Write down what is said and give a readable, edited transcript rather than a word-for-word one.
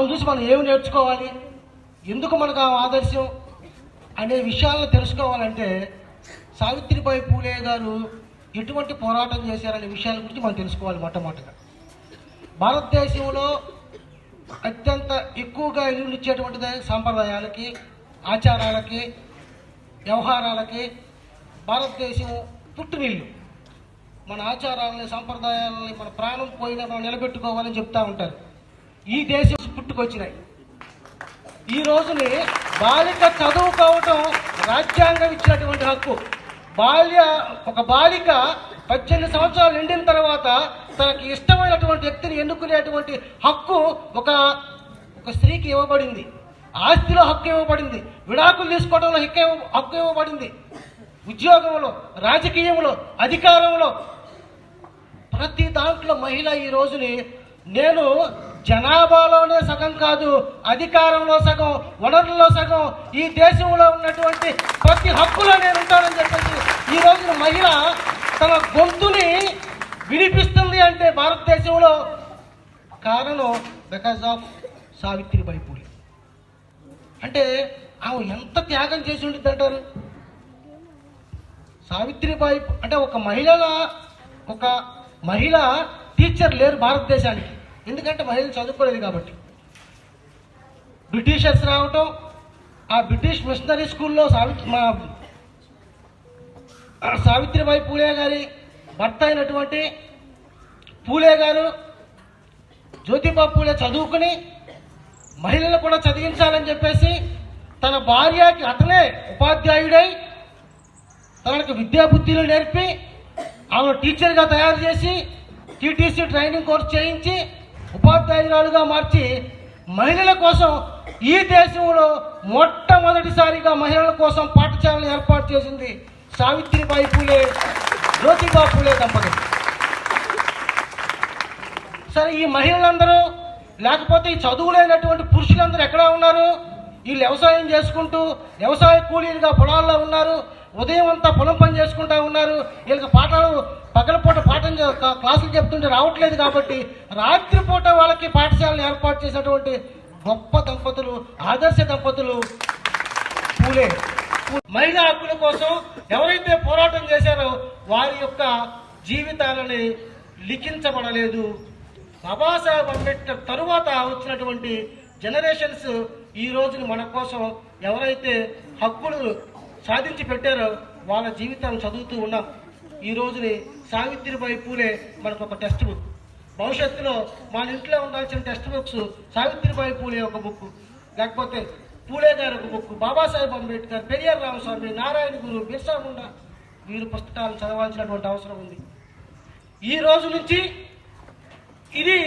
ఆమెను చూసి మనం ఏమి నేర్చుకోవాలి, ఎందుకు మనకు ఆమె ఆదర్శం అనే విషయాలను తెలుసుకోవాలంటే సావిత్రిబాయి పూలే గారు ఎటువంటి పోరాటం చేశారనే విషయాల గురించి మనం తెలుసుకోవాలి. మొట్టమొదటిగా భారతదేశంలో అత్యంత ఎక్కువగా ఇచ్చేటువంటిది సాంప్రదాయాలకి, ఆచారాలకి, వ్యవహారాలకి భారతదేశం పుట్టునిల్లు. మన ఆచారాలని, సంప్రదాయాలని మన ప్రాణం పోయినా మనం నిలబెట్టుకోవాలని చెప్తా ఉంటారు. ఈ దేశం పుట్టుకొచ్చినాయి. ఈ రోజుని బాలిక చదువుకోవటం రాజ్యాంగం ఇచ్చినటువంటి హక్కు. ఒక బాలిక 18 సంవత్సరాలు నిండిన తర్వాత తనకి ఇష్టమైనటువంటి వ్యక్తిని ఎన్నుకునేటువంటి హక్కు ఒక స్త్రీకి ఇవ్వబడింది. ఆస్తిలో హక్కు ఇవ్వబడింది, విడాకులు తీసుకోవడంలో హక్కు ఇవ్వబడింది, ఉద్యోగంలో, రాజకీయంలో, అధికారంలో, ప్రతి దాంట్లో మహిళ ఈ రోజుని నేను జనాభాలోనే సగం కాదు, అధికారంలో సగం, వనరుల్లో సగం, ఈ దేశంలో ఉన్నటువంటి ప్రతి హక్కులో నేను ఉంటానని చెప్పేసి ఈ రోజున మహిళ తన గొంతుని వినిపిస్తుంది అంటే భారతదేశంలో కారణం బికాజ్ ఆఫ్ సావిత్రిబాయి పూలే. అంటే ఆమె ఎంత త్యాగం చేసి ఉండిద్ది అంటారు. సావిత్రిబాయి అంటే ఒక మహిళ టీచర్ లేరు భారతదేశానికి. ఎందుకంటే మహిళలు చదువుకోలేదు కాబట్టి. బ్రిటిషర్స్ రావటం, ఆ బ్రిటిష్ మిషనరీ స్కూల్లో సావిత్రిబాయి పూలే గారి భర్త అయినటువంటి పూలే గారు, జ్యోతిబా పూలే చదువుకుని మహిళలు కూడా చదివించాలని చెప్పేసి తన భార్యకి అతనే ఉపాధ్యాయుడై తనకు విద్యాబుద్ధులు నేర్పి ఆమెను టీచర్గా తయారు చేసి టీటీసీ ట్రైనింగ్ కోర్స్ చేయించి ఉపాధ్యాయురాలుగా మార్చి మహిళల కోసం ఈ దేశంలో మొట్టమొదటిసారిగా మహిళల కోసం పాఠశాలను ఏర్పాటు చేసింది సావిత్రిబాయి పూలే, జ్యోతిబా పూలే దంపతులు. సరే, ఈ మహిళలందరూ లేకపోతే ఈ చదువులేనటువంటి పురుషులందరూ ఎక్కడ ఉన్నారు? వీళ్ళు వ్యవసాయం చేసుకుంటూ వ్యవసాయ కూలీలుగా పొలాల్లో ఉన్నారు. ఉదయం అంతా పొలం పని చేసుకుంటూ ఉన్నారు. వీళ్ళకి పగలపూట క్లాసులు చెప్తుంటే రావట్లేదు కాబట్టి రాత్రిపూట వాళ్ళకి పాఠశాలను ఏర్పాటు చేసినటువంటి గొప్ప దంపతులు, ఆదర్శ దంపతులు పూలే. మహిళా హక్కుల కోసం ఎవరైతే పోరాటం చేశారో వారి యొక్క జీవితాలని లిఖించబడలేదు. బాబాసాహెబ్ అంబేద్కర్ తరువాత వచ్చినటువంటి జనరేషన్స్ ఈ రోజుని మన కోసం ఎవరైతే హక్కులు సాధించి పెట్టారో వాళ్ళ జీవితాలను చదువుతూ ఉన్నాం. ఈ రోజుని సావిత్రిబాయి పూలే మనకు ఒక టెక్స్ట్ బుక్. భవిష్యత్తులో మన ఇంట్లో ఉండాల్సిన టెక్స్ట్ బుక్స్ సావిత్రిబాయి పూలే ఒక బుక్, లేకపోతే పూలే గారు ఒక బుక్, బాబాసాహెబ్ అంబేద్కర్, పెరియార్ రామస్వామి, నారాయణ గురు, బిర్సా ముండా వీరు పుస్తకాలు చదవాల్సినటువంటి అవసరం ఉంది. ఈ రోజు నుంచి ఇది